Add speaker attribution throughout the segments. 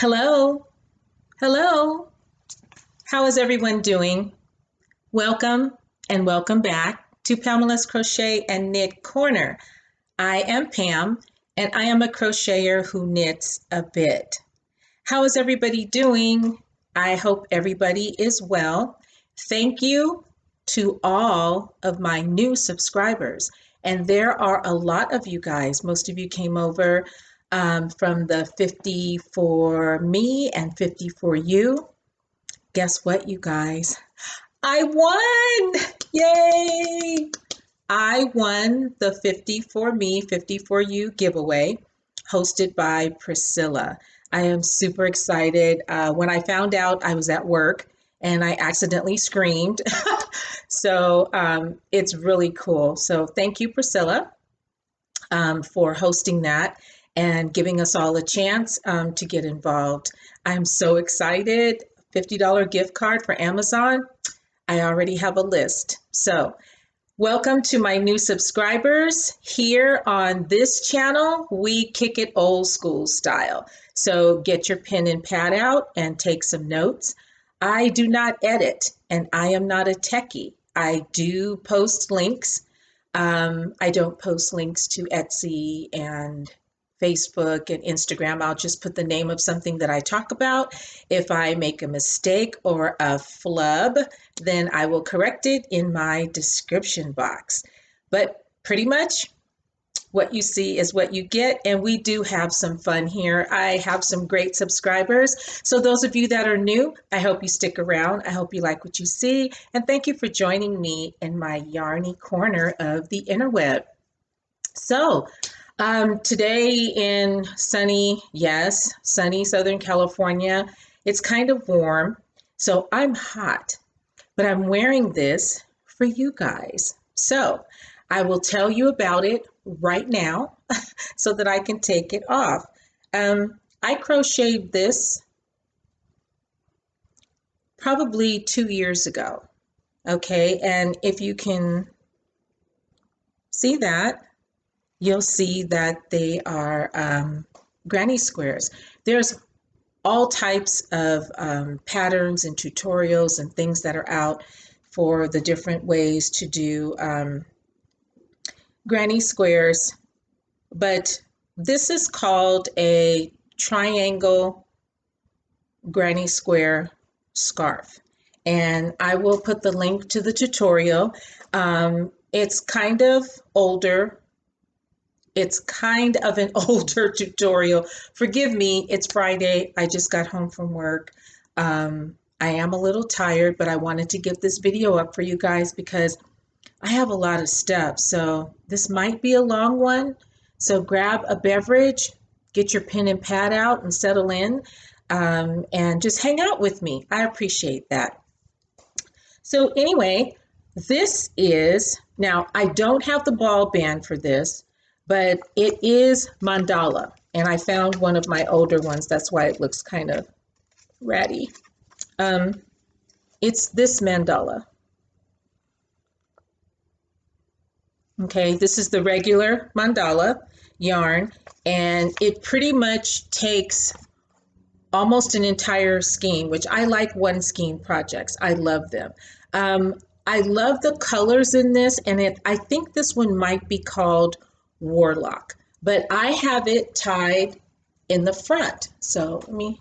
Speaker 1: Hello, hello. How is everyone doing? Welcome and welcome back to Pamela's Crochet and Knit Corner. I am Pam and I am a crocheter who knits a bit. How is everybody doing? I hope everybody is well. Thank you to all of my new subscribers. And there are a lot of you guys. Most of you came over from the 50 for me and 50 for you. Guess what, you guys? I won! Yay! I won the 50 for me, 50 for you giveaway hosted by Priscilla. I am super excited. When I found out, I was at work and I accidentally screamed. So it's really cool. So thank you, Priscilla, for hosting that and giving us all a chance to get involved. I'm so excited. $50 gift card for Amazon. I already have a list. So welcome to my new subscribers. Here on this channel, we kick it old school style. So get your pen and pad out and take some notes. I do not edit and I am not a techie. I do post links. I don't post links to Etsy and Facebook and Instagram. I'll just put the name of something that I talk about. If I make a mistake or a flub, then I will correct it in my description box. But pretty much what you see is what you get, and we do have some fun here. I have some great subscribers. So those of you that are new, I hope you stick around. I hope you like what you see, and thank you for joining me in my yarny corner of the interweb. So today in sunny Southern California, it's kind of warm, so I'm hot, but I'm wearing this for you guys. So I will tell you about it right now so that I can take it off. I crocheted this probably 2 years ago, okay? And if you can see that, you'll see that they are granny squares. There's all types of patterns and tutorials and things that are out for the different ways to do granny squares, but this is called a triangle granny square scarf. And I will put the link to the tutorial. It's kind of older. It's kind of an older tutorial. Forgive me, it's Friday. I just got home from work. I am a little tired, but I wanted to get this video up for you guys because I have a lot of stuff. So this might be a long one. So grab a beverage, get your pen and pad out and settle in and just hang out with me. I appreciate that. So anyway, this is, now I don't have the ball band for this, but it is Mandala, and I found one of my older ones. That's why it looks kind of ratty. It's this Mandala. Okay, this is the regular Mandala yarn, and it pretty much takes almost an entire skein, which I like one skein projects. I love them. I love the colors in this, and I think this one might be called Warlock, but I have it tied in the front. So let me,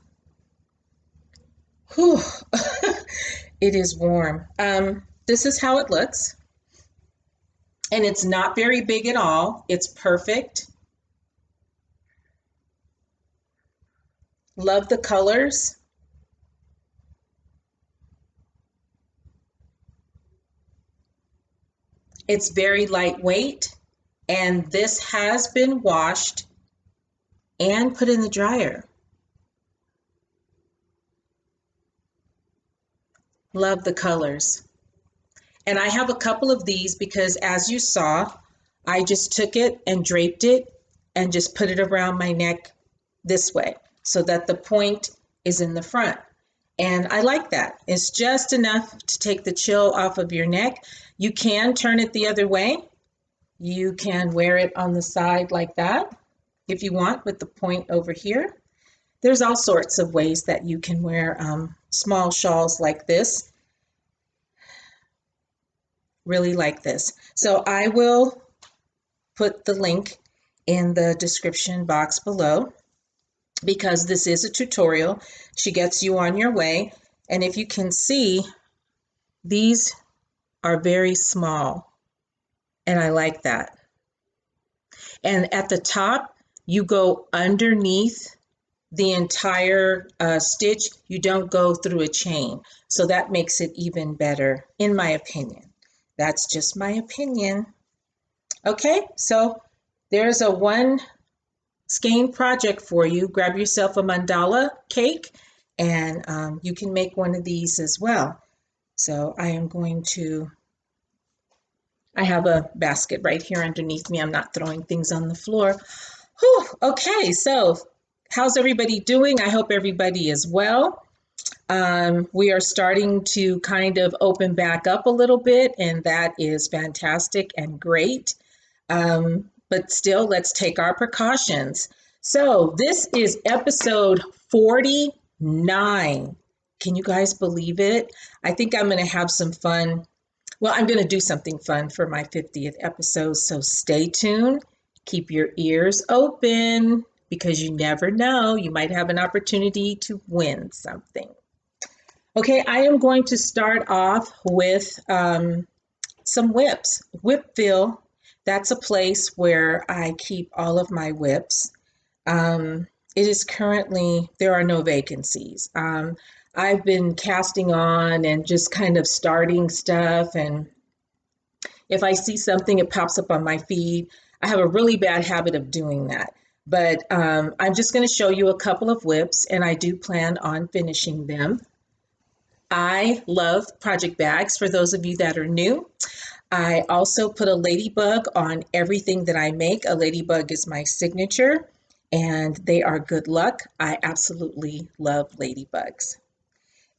Speaker 1: whew, it is warm. This is how it looks. And it's not very big at all. It's perfect. Love the colors. It's very lightweight. And this has been washed and put in the dryer. Love the colors. And I have a couple of these because, as you saw, I just took it and draped it and just put it around my neck this way so that the point is in the front. And I like that. It's just enough to take the chill off of your neck. You can turn it the other way. You can wear it on the side like that if you want, with the point over here. There's all sorts of ways that you can wear small shawls like this, really like this. So I will put the link in the description box below because this is a tutorial. She gets you on your way. And if you can see, these are very small, and I like that. And at the top, you go underneath the entire stitch. You don't go through a chain. So that makes it even better, in my opinion. That's just my opinion. Okay, so there's a one skein project for you. Grab yourself a mandala cake, and you can make one of these as well. So I have a basket right here underneath me. I'm not throwing things on the floor. Whew, okay, so how's everybody doing? I hope everybody is well. We are starting to kind of open back up a little bit, and that is fantastic and great. But still, let's take our precautions. So this is episode 49. Can you guys believe it? I think I'm going to have some fun. Well, I'm going to do something fun for my 50th episode, so stay tuned. Keep your ears open because you never know. You might have an opportunity to win something. Okay, I am going to start off with some whips. Woolpedia, that's a place where I keep all of my whips. It is currently, there are no vacancies. I've been casting on and just kind of starting stuff, and if I see something, it pops up on my feed. I have a really bad habit of doing that, but I'm just going to show you a couple of whips, and I do plan on finishing them. I love project bags for those of you that are new. I also put a ladybug on everything that I make. A ladybug is my signature, and they are good luck. I absolutely love ladybugs.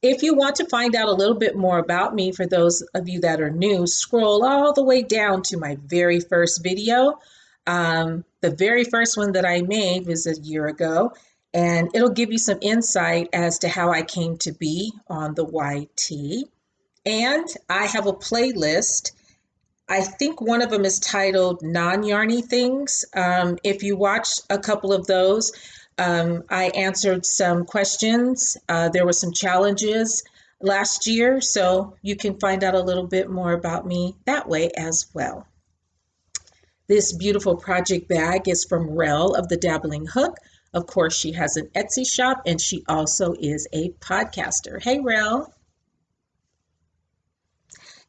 Speaker 1: If you want to find out a little bit more about me, for those of you that are new, scroll all the way down to my very first video. The very first one that I made was a year ago, and it'll give you some insight as to how I came to be on the YT. And I have a playlist. I think one of them is titled Non-Yarny Things. If you watch a couple of those, I answered some questions. There were some challenges last year, so you can find out a little bit more about me that way as well. This beautiful project bag is from Rel of the Dabbling Hook. Of course, she has an Etsy shop, and she also is a podcaster. Hey, Rel.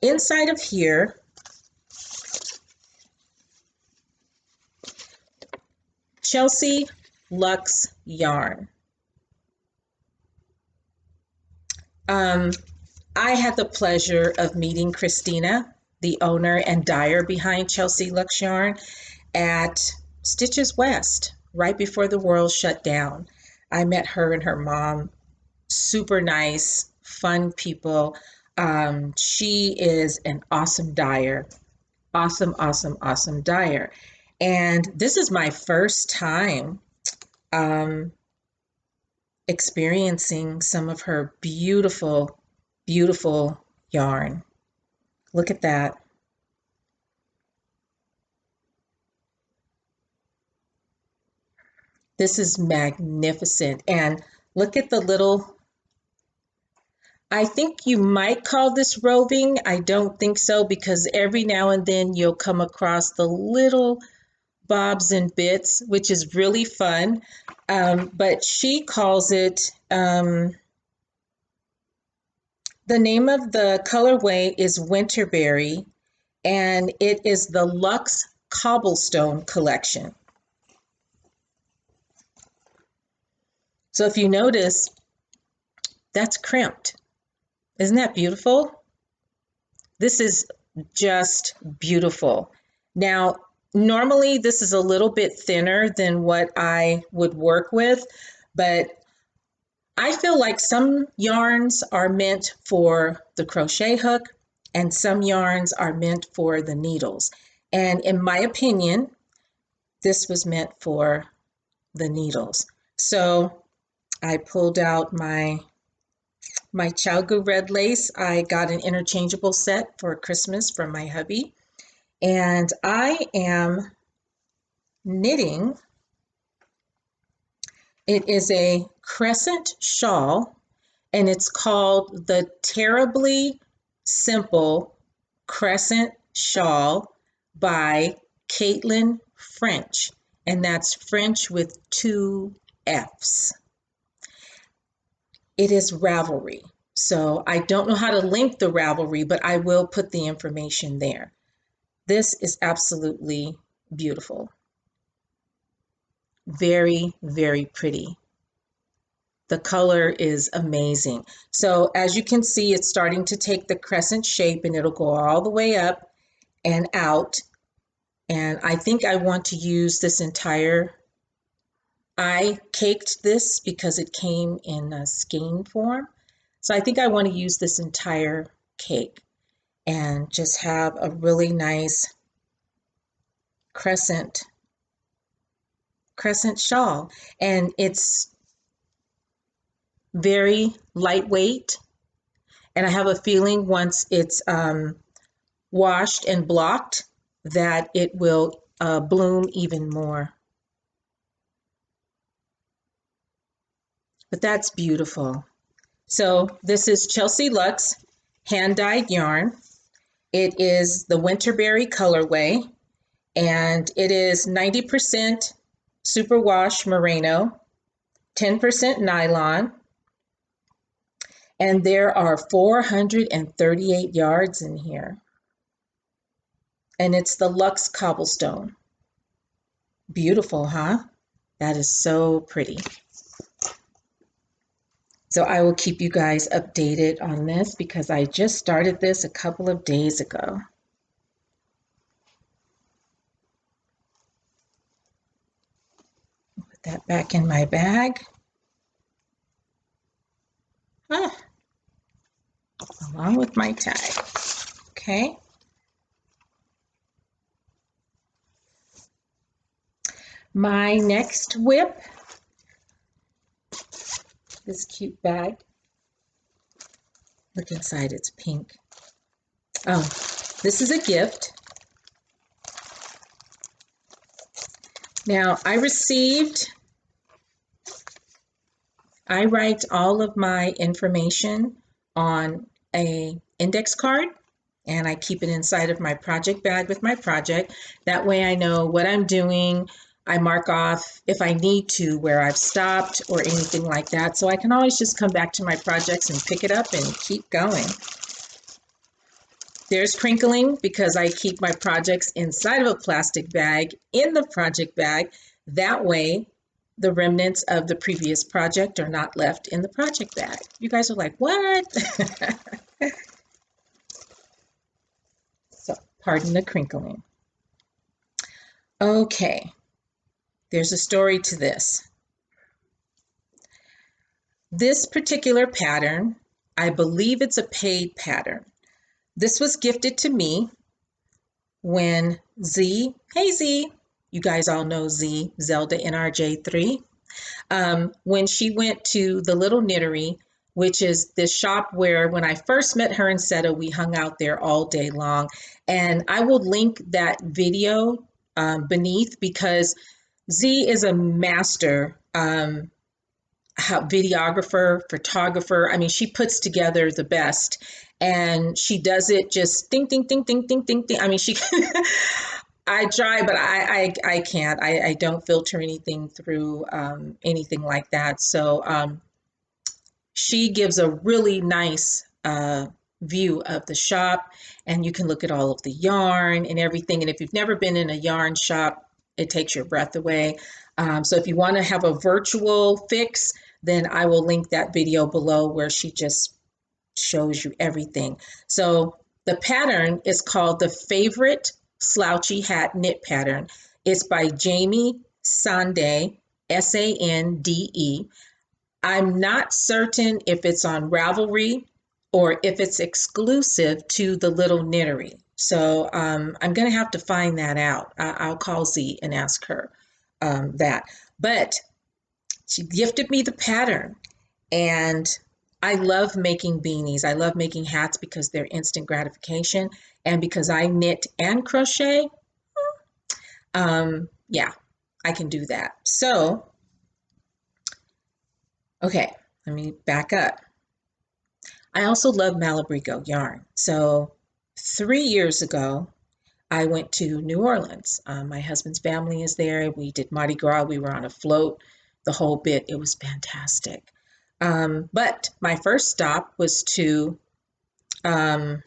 Speaker 1: Inside of here, Chelsea Luxe yarn. I had the pleasure of meeting Christina, the owner and dyer behind Chelsea Luxe Yarn, at Stitches West, right before the world shut down. I met her and her mom, super nice, fun people. She is an awesome dyer, awesome, awesome, awesome dyer. And this is my first time experiencing some of her beautiful, beautiful yarn. Look at that. This is magnificent. And look at the little, I think you might call this roving. I don't think so, because every now and then you'll come across the little bobs and bits, which is really fun. But she calls it, the name of the colorway is Winterberry, and it is the Luxe Cobblestone collection. So if you notice, that's crimped. Isn't that beautiful? This is just beautiful. Now, normally this is a little bit thinner than what I would work with, but I feel like some yarns are meant for the crochet hook and some yarns are meant for the needles. And in my opinion, this was meant for the needles. So I pulled out my Chowgu red lace. I got an interchangeable set for Christmas from my hubby. And I am knitting. It is a Crescent shawl, and it's called the Terribly Simple Crescent Shawl by FFrench, and that's French with 2 F's. It is Ravelry, so I don't know how to link the Ravelry, but I will put the information there. This is absolutely beautiful. Very, very pretty. The color is amazing. So as you can see, it's starting to take the crescent shape, and it'll go all the way up and out. And I think I want to use this entire, I caked this because it came in a skein form. So I think I want to use this entire cake and just have a really nice crescent shawl. And it's very lightweight, and I have a feeling once it's washed and blocked that it will bloom even more. But that's beautiful. So this is Chelsea Luxe hand-dyed yarn. It is the Winterberry colorway, and it is 90% superwash merino, 10% nylon, and there are 438 yards in here. And it's the Luxe cobblestone. Beautiful, huh? That is so pretty. So I will keep you guys updated on this because I just started this a couple of days ago. Put that back in my bag. Along with my tag. Okay. My next whip, this cute bag. Look inside, it's pink. Oh, this is a gift. Now, I write all of my information on an index card, and I keep it inside of my project bag with my project. That way I know what I'm doing. I mark off if I need to where I've stopped or anything like that. So I can always just come back to my projects and pick it up and keep going. There's crinkling because I keep my projects inside of a plastic bag in the project bag. That way the remnants of the previous project are not left in the project bag. You guys are like, what? So, pardon the crinkling. Okay, there's a story to this. This particular pattern, I believe it's a paid pattern. This was gifted to me when Z, hey Z, you guys all know Z, Zelda NRJ3, when she went to the Little Knittery, which is this shop where when I first met her in Seta, we hung out there all day long. And I will link that video beneath because Z is a master videographer, photographer. I mean, she puts together the best, and she does it just ding, ding, ding, ding, ding, ding, ding. I mean, she, I try, but I can't. I don't filter anything through anything like that. So she gives a really nice view of the shop, and you can look at all of the yarn and everything. And if you've never been in a yarn shop, it takes your breath away. So if you want to have a virtual fix, then I will link that video below where she just shows you everything. So the pattern is called the Favorite Slouchy Hat Knit Pattern. It's by Jamie Sande, Sande. I'm not certain if it's on Ravelry or if it's exclusive to the Little Knittery. So I'm going to have to find that out. I'll call Z and ask her that. But She gifted me the pattern, and I love making beanies. I love making hats because they're instant gratification, and because I knit and crochet, yeah, I can do that. So, okay, let me back up. I also love Malabrigo yarn. So 3 years ago, I went to New Orleans. My husband's family is there. We did Mardi Gras. We were on a float, the whole bit. It was fantastic. But my first stop was to, I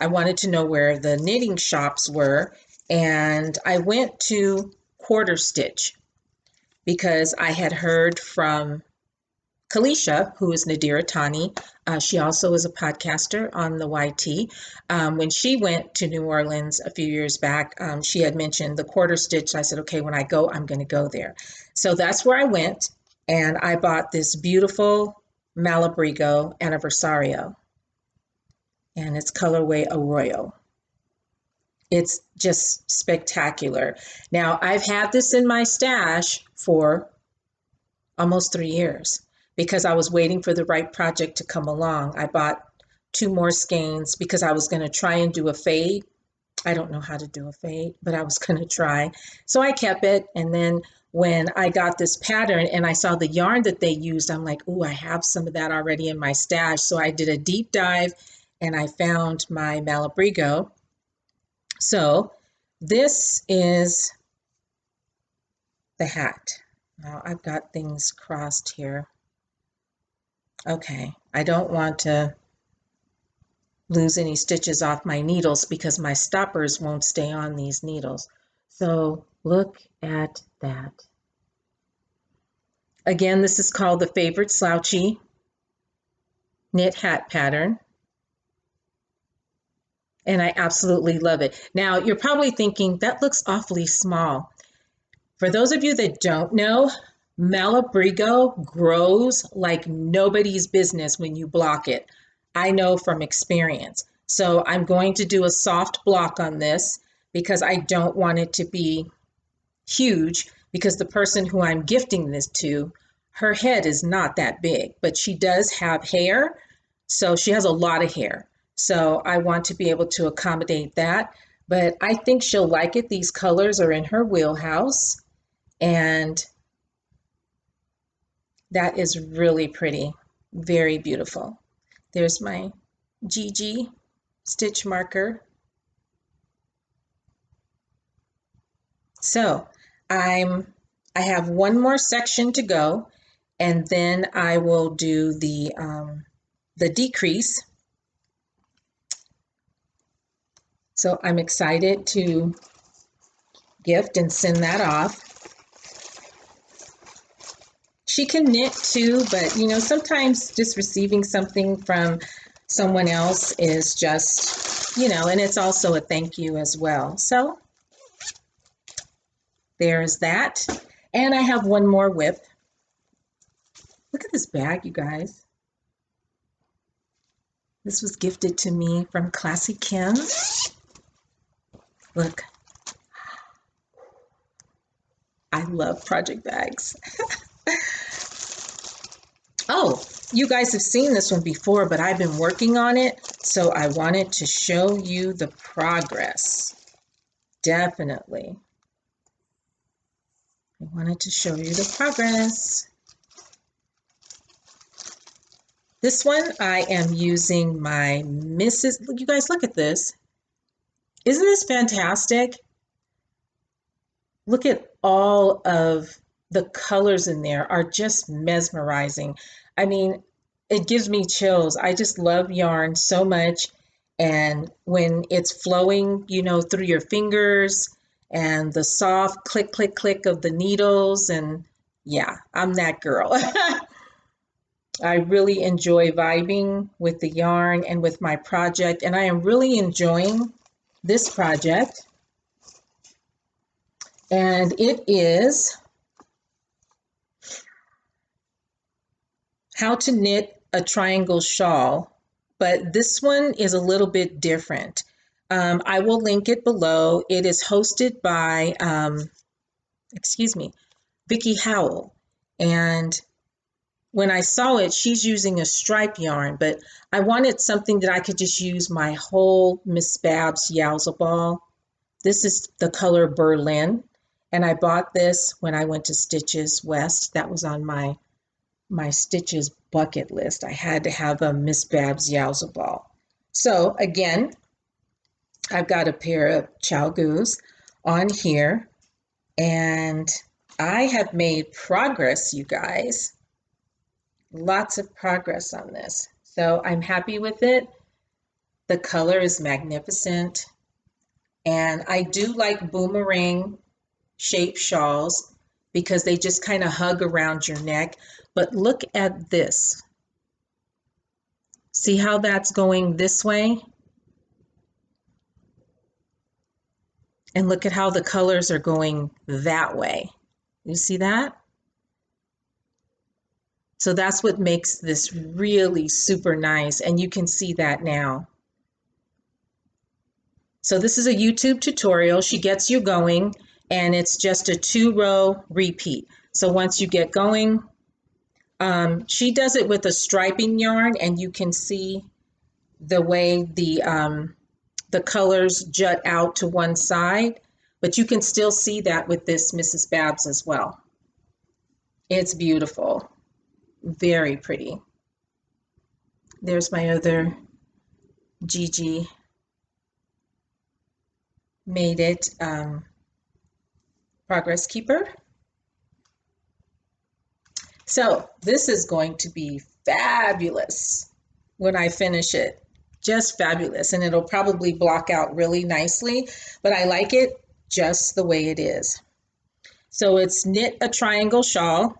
Speaker 1: wanted to know where the knitting shops were. And I went to Quarter Stitch because I had heard from Kalisha, who is Nadira Tani. She also is a podcaster on the YT. When she went to New Orleans a few years back, she had mentioned the Quarter Stitch. I said, okay, when I go, I'm going to go there. So that's where I went, and I bought this beautiful Malabrigo Anniversario, and it's colorway Arroyo. It's just spectacular. Now, I've had this in my stash for almost 3 years because I was waiting for the right project to come along. I bought 2 more skeins because I was going to try and do a fade. I don't know how to do a fade, but I was going to try. So I kept it. And then when I got this pattern and I saw the yarn that they used, I'm like, ooh, I have some of that already in my stash. So I did a deep dive and I found my Malabrigo. So this is the hat. Now I've got things crossed here. Okay, I don't want to lose any stitches off my needles because my stoppers won't stay on these needles. So look at that. Again, this is called the Favorite Slouchy knit hat pattern. And I absolutely love it. Now, you're probably thinking, that looks awfully small. For those of you that don't know, Malabrigo grows like nobody's business when you block it. I know from experience. So I'm going to do a soft block on this because I don't want it to be huge, because the person who I'm gifting this to, her head is not that big, but she does have hair. So she has a lot of hair. So I want to be able to accommodate that. But I think she'll like it. These colors are in her wheelhouse. And that is really pretty, very beautiful. There's my GG stitch marker. So I have one more section to go, and then I will do the decrease. So I'm excited to gift and send that off. She can knit too, but you know, sometimes just receiving something from someone else is just, you know, and it's also a thank you as well. So there's that. And I have one more whip. Look at this bag, you guys. This was gifted to me from Classy Kim. Look. I love project bags. Oh, you guys have seen this one before, but I've been working on it, so I wanted to show you the progress. Definitely. I wanted to show you the progress. This one, I am using my Mrs. You guys, look at this. Isn't this fantastic? Look at all of the colors in there are just mesmerizing. I mean, it gives me chills. I just love yarn so much. And when it's flowing, you know, through your fingers and the soft click, click, click of the needles. And yeah, I'm that girl. I really enjoy vibing with the yarn and with my project. And I am really enjoying this project. And it is how to knit a triangle shawl, but this one is a little bit different. I will link it below. It is hosted by, Vicky Howell, And when I saw it, she's using a stripe yarn, but I wanted something that I could just use my whole Miss Babs Yowza ball. This is the color Berlin, and I bought this when I went to Stitches West. That was on my Stitches bucket list. I had to have a Miss Babs Yowza ball. So again, I've got a pair of Chalgoos on here, and I have made progress, you guys. Lots of progress on this. So I'm happy with it. The color is magnificent. And I do like boomerang shaped shawls because they just kind of hug around your neck. But look at this. See how that's going this way? And look at how the colors are going that way. You see that? So that's what makes this really super nice. And you can see that now. So this is a YouTube tutorial. She gets you going, and it's just a 2-row repeat. So once you get going, she does it with a striping yarn, and you can see the way the colors jut out to one side, but you can still see that with this Mrs. Babs as well. It's beautiful, very pretty. There's my other Gigi Made It Progress Keeper. So this is going to be fabulous when I finish it. Just fabulous, and it'll probably block out really nicely, but I like it just the way it is. So it's knit a triangle shawl.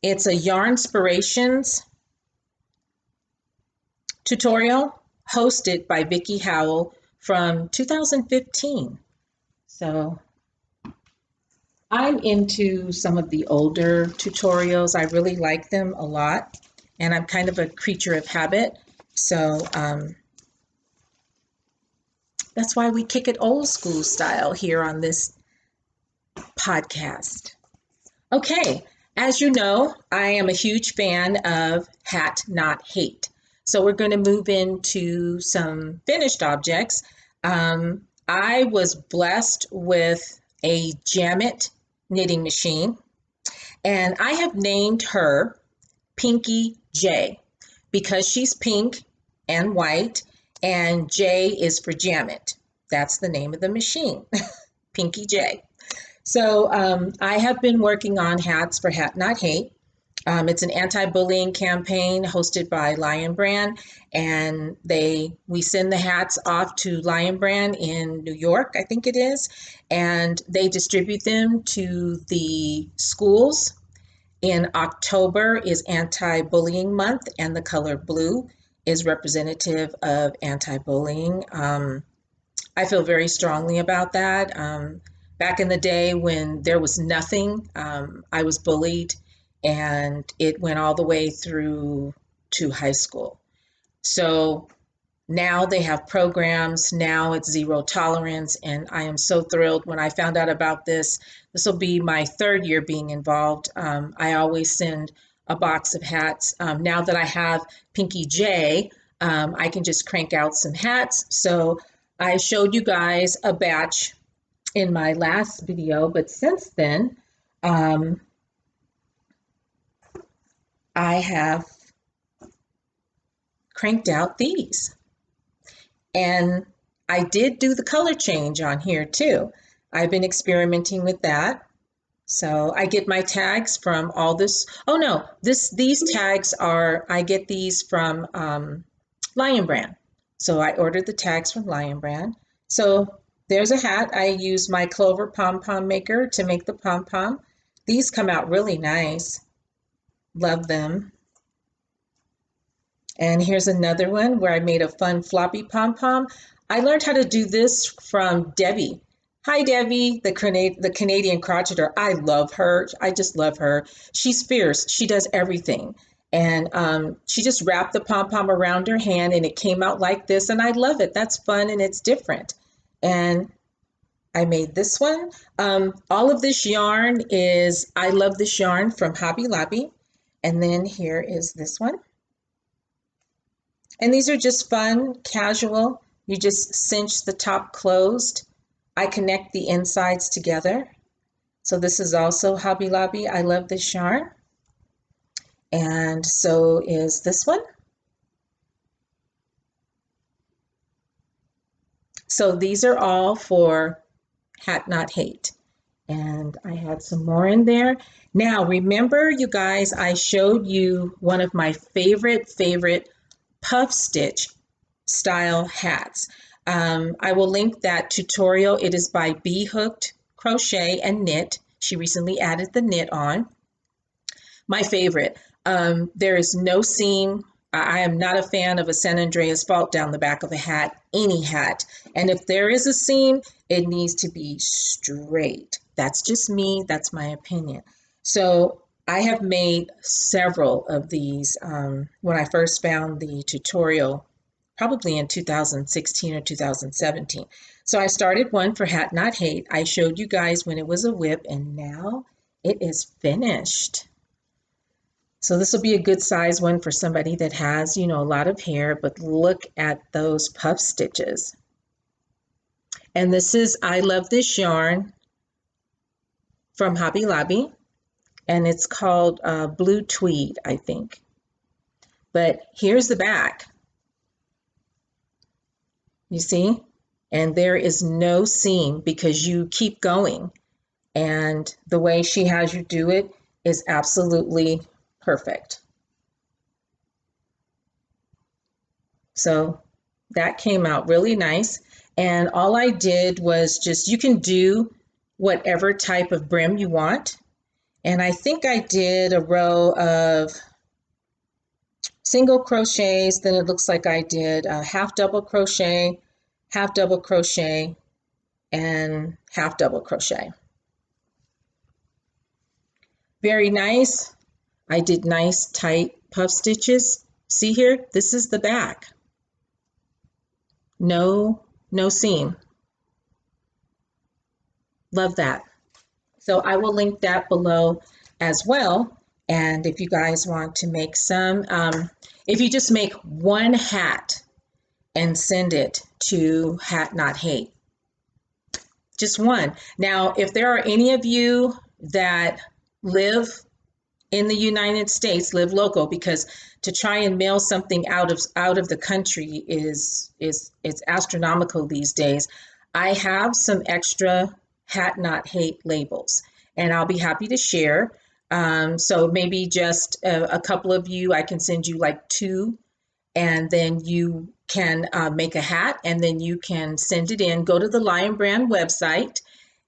Speaker 1: It's a Yarnspirations tutorial hosted by Vicki Howell from 2015. So I'm into some of the older tutorials. I really like them a lot, and I'm kind of a creature of habit. So that's why we kick it old school style here on this podcast. Okay, as you know, I am a huge fan of Hat Not Hate. So we're going to move into some finished objects. I was blessed with a Jamit knitting machine, and I have named her Pinky J because she's pink and white, and J is for Jamit. That's the name of the machine, Pinky J. So I have been working on hats for Hat Not Hate. It's an anti-bullying campaign hosted by Lion Brand, and we send the hats off to Lion Brand in New York, I think it is, and they distribute them to the schools. In October is Anti-Bullying Month, and the color blue is representative of anti-bullying. I feel very strongly about that. Back in the day when there was nothing, I was bullied, and it went all the way through to high school. So now they have programs. Now it's zero tolerance, and I am so thrilled when I found out about this. This will be my 3rd year being involved. I always send a box of hats. Now that I have Pinky J, I can just crank out some hats. So I showed you guys a batch in my last video, but since then, I have cranked out these. And I did do the color change on here too. I've been experimenting with that. So I get my tags from all this. Oh no, these tags I get these from Lion Brand. So I ordered the tags from Lion Brand. So there's a hat. I use my Clover Pom-Pom maker to make the pom-pom. These come out really nice. Love them. And here's another one where I made a fun floppy pom-pom. I learned how to do this from Debbie. Hi, Debbie, the Canadian crocheter. I love her. I just love her. She's fierce. She does everything. And she just wrapped the pom-pom around her hand, and it came out like this. And I love it. That's fun, and it's different. And I made this one. All of this yarn is, I love this yarn from Hobby Lobby. And then here is this one. And these are just fun, casual. You just cinch the top closed. I connect the insides together. So this is also Hobby Lobby. I love this yarn. And so is this one. So these are all for Hat Not Hate. And I had some more in there. Now, remember, you guys, I showed you one of my favorite puff stitch style hats. I will link that tutorial. It is by Bhooked Crochet and Knit. She recently added the knit on. My favorite. There is no seam. I am not a fan of a San Andreas fault down the back of a hat, any hat. And if there is a seam, it needs to be straight. That's just me. That's my opinion. So I have made several of these when I first found the tutorial, probably in 2016 or 2017. So I started one for Hat Not Hate. I showed you guys when it was a whip, and now it is finished. So this will be a good size one for somebody that has, you know, a lot of hair, but look at those puff stitches. And this is, I love this yarn from Hobby Lobby, and it's called Blue Tweed, I think. But here's the back. You see? And there is no seam because you keep going. And the way she has you do it is absolutely perfect. So that came out really nice. And all I did was just, you can do whatever type of brim you want. And I think I did a row of single crochets. Then it looks like I did a half double crochet, and half double crochet. Very nice. I did nice tight puff stitches. See here, this is the back. No seam. Love that. So I will link that below as well. And if you guys want to make some, if you just make one hat and send it to Hat Not Hate, just one. Now, if there are any of you that live in the United States, live local, because to try and mail something out of the country is astronomical these days. I have some extra Hat Not Hate labels, and I'll be happy to share. So maybe just a couple of you, I can send you like 2, and then you can make a hat, and then you can send it in. Go to the Lion Brand website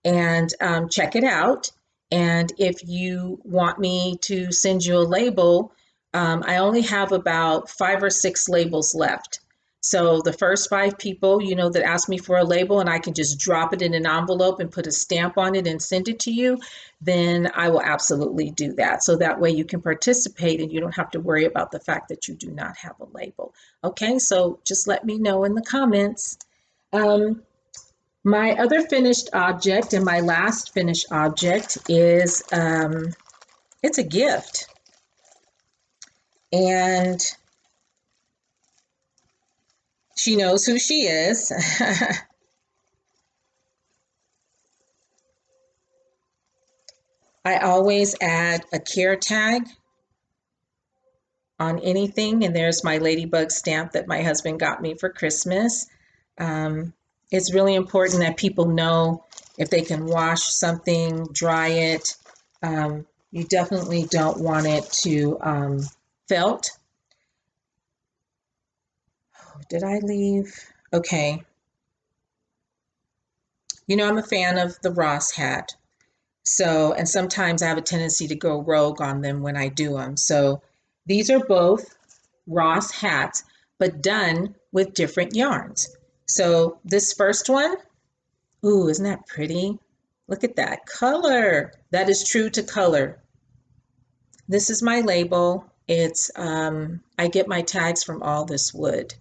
Speaker 1: and check it out. And if you want me to send you a label, I only have about 5 or 6 labels left. So the first 5 people, you know, that ask me for a label and I can just drop it in an envelope and put a stamp on it and send it to you, then I will absolutely do that. So that way you can participate and you don't have to worry about the fact that you do not have a label. Okay, so just let me know in the comments. My other finished object and my last finished object is, it's a gift. And she knows who she is. I always add a care tag on anything, and there's my Ladybug stamp that my husband got me for Christmas. It's really important that people know if they can wash something, dry it. You definitely don't want it to felt. Oh, did I leave? Okay. You know, I'm a fan of the Ross hat. So, and sometimes I have a tendency to go rogue on them when I do them. So these are both Ross hats, but done with different yarns. So this first one, ooh, isn't that pretty? Look at that color. That is true to color. This is my label. It's, I get my tags from All This Wood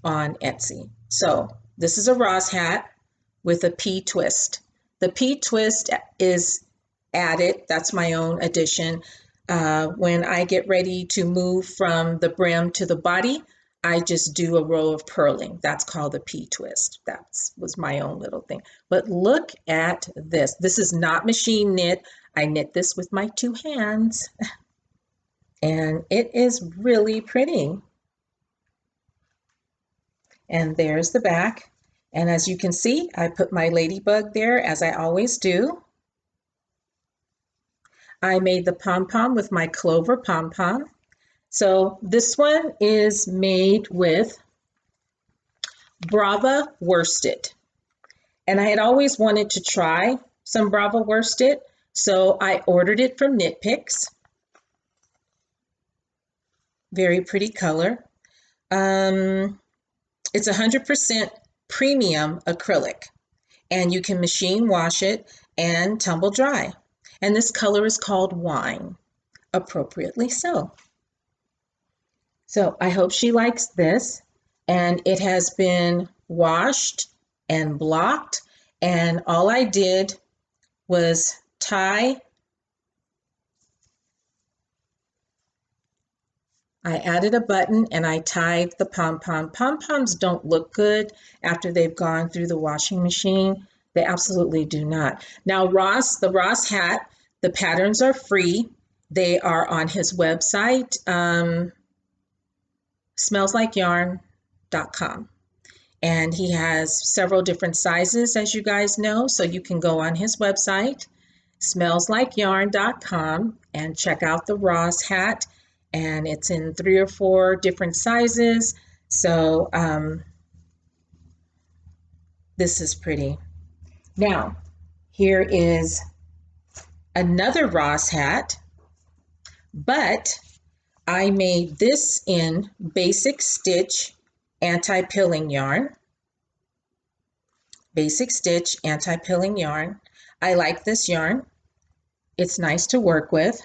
Speaker 1: on Etsy. So this is a Ross hat with a P twist. The P twist is added, that's my own addition. When I get ready to move from the brim to the body, I just do a row of purling. That's called the P twist. That was my own little thing. But look at this. This is not machine knit. I knit this with my 2 hands. And it is really pretty. And there's the back. And as you can see, I put my ladybug there, as I always do. I made the pom-pom with my Clover Pom-Pom. So this one is made with Brava worsted. And I had always wanted to try some Brava worsted, so I ordered it from Knit Picks. Very pretty color. It's 100% premium acrylic, and you can machine wash it and tumble dry. And this color is called Wine, appropriately so. So I hope she likes this, and it has been washed and blocked, and all I did was tie. I added a button and I tied the pom-pom. Pom-poms don't look good after they've gone through the washing machine. They absolutely do not. Now Ross, the Ross hat, the patterns are free. They are on his website, smellslikeyarn.com. And he has several different sizes, as you guys know, so you can go on his website, smellslikeyarn.com, and check out the Ross hat. And it's in 3 or 4 different sizes. So this is pretty. Now, here is another Ross hat, but I made this in Basic Stitch anti-pilling yarn. Basic Stitch anti-pilling yarn. I like this yarn. It's nice to work with.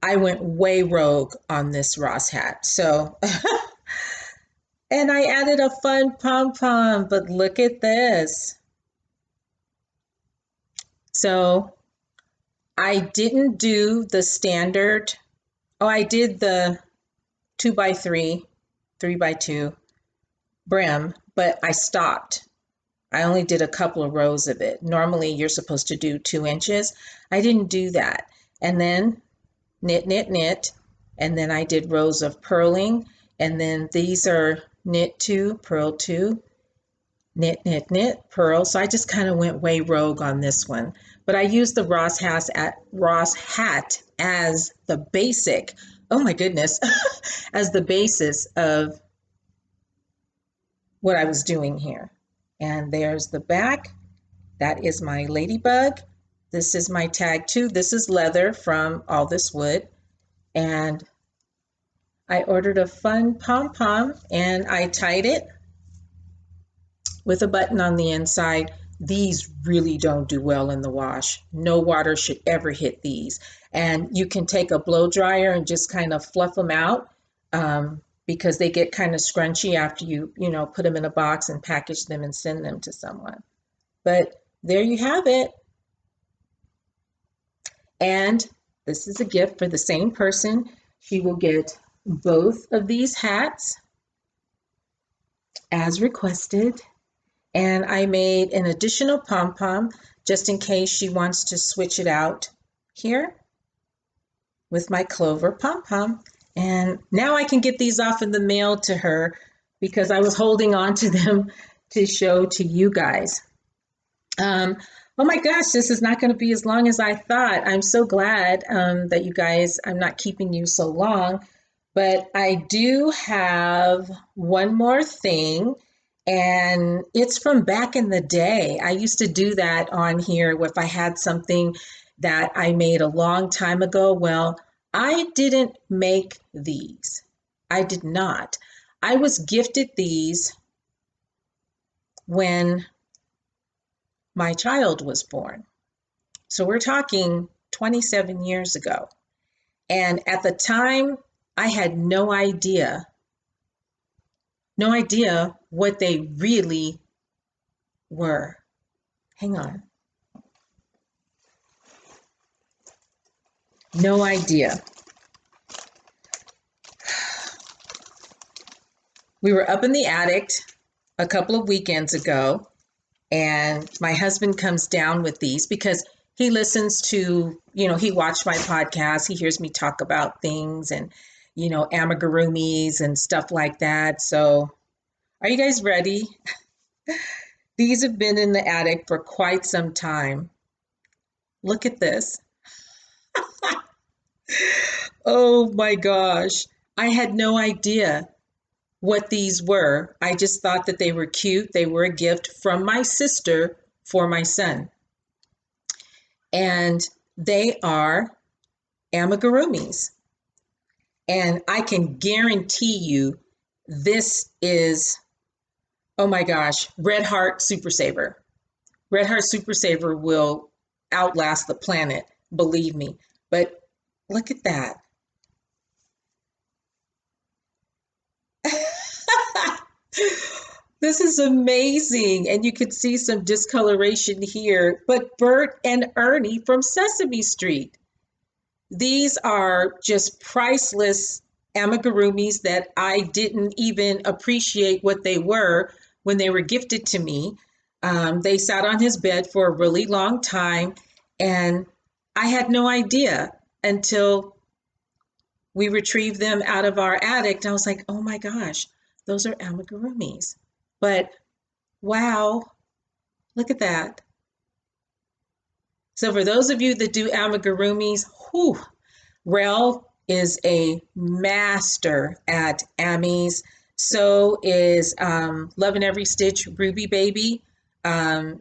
Speaker 1: I went way rogue on this Ross hat. So, and I added a fun pom-pom, but look at this. So I didn't do the standard, I did the 2x3, 3x2 brim, but I stopped. I only did a couple of rows of it. Normally you're supposed to do 2 inches. I didn't do that. And then knit, knit, knit, and then I did rows of purling, and then these are knit 2, purl 2, knit, knit, knit, purl. So I just kind of went way rogue on this one. But I used the Ross hat as the basic, oh my goodness, as the basis of what I was doing here. And there's the back. That is my ladybug. This is my tag 2. This is leather from All This Wood. And I ordered a fun pom-pom and I tied it with a button on the inside. These really don't do well in the wash. No water should ever hit these. And you can take a blow dryer and just kind of fluff them out because they get kind of scrunchy after you put them in a box and package them and send them to someone. But there you have it. And this is a gift for the same person. She will get both of these hats as requested. And I made an additional pom-pom just in case she wants to switch it out here with my Clover Pom-Pom. And now I can get these off in the mail to her because I was holding on to them to show to you guys. Oh my gosh, this is not going to be as long as I thought. I'm so glad that you guys, I'm not keeping you so long, but I do have one more thing, and it's from back in the day. I used to do that on here if I had something that I made a long time ago. Well, I didn't make these. I did not. I was gifted these when my child was born. So we're talking 27 years ago. And at the time, I had no idea what they really were. Hang on. No idea. We were up in the attic a couple of weekends ago, and my husband comes down with these because he listens to, he watched my podcast. He hears me talk about things and, amigurumis and stuff like that. So are you guys ready? These have been in the attic for quite some time. Look at this. Oh my gosh. I had no idea what these were. I just thought that they were cute. They were a gift from my sister for my son. And they are amigurumis. And I can guarantee you this is, oh my gosh, Red Heart Super Saver. Red Heart Super Saver will outlast the planet, believe me. But look at that. This is amazing. And you can see some discoloration here. But Bert and Ernie from Sesame Street. These are just priceless amigurumis that I didn't even appreciate what they were when they were gifted to me. They sat on his bed for a really long time, and I had no idea until we retrieved them out of our attic. And I was like, oh my gosh, those are amigurumis. But wow, look at that. So for those of you that do amigurumis, whew, Rel is a master at Amis. So is Love in Every Stitch Ruby Baby.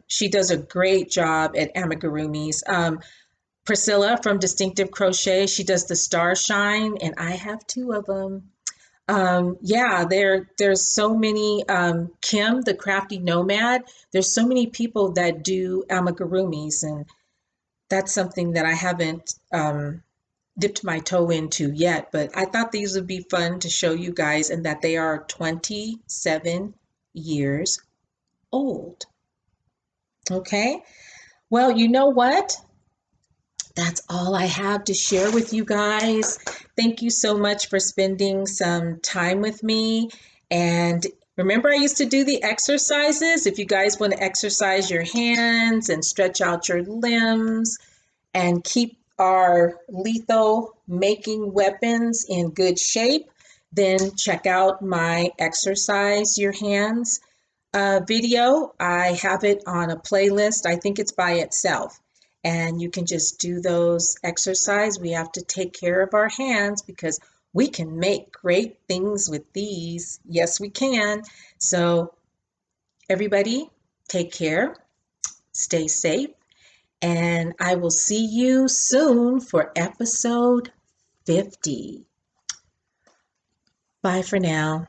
Speaker 1: She does a great job at amigurumis. Priscilla from Distinctive Crochet, she does the Star Shine, and I have two of them. Yeah, there's so many, Kim, the Crafty Nomad, there's so many people that do amigurumis, and that's something that I haven't dipped my toe into yet, but I thought these would be fun to show you guys, and that they are 27 years old. Okay, well, you know what? That's all I have to share with you guys. Thank you so much for spending some time with me. And remember, I used to do the exercises. If you guys want to exercise your hands and stretch out your limbs and keep our lethal making weapons in good shape, then check out my exercise your hands video. I have it on a playlist. I think it's by itself. And you can just do those exercises. We have to take care of our hands because we can make great things with these. Yes, we can. So everybody, take care, stay safe, and I will see you soon for episode 50. Bye for now.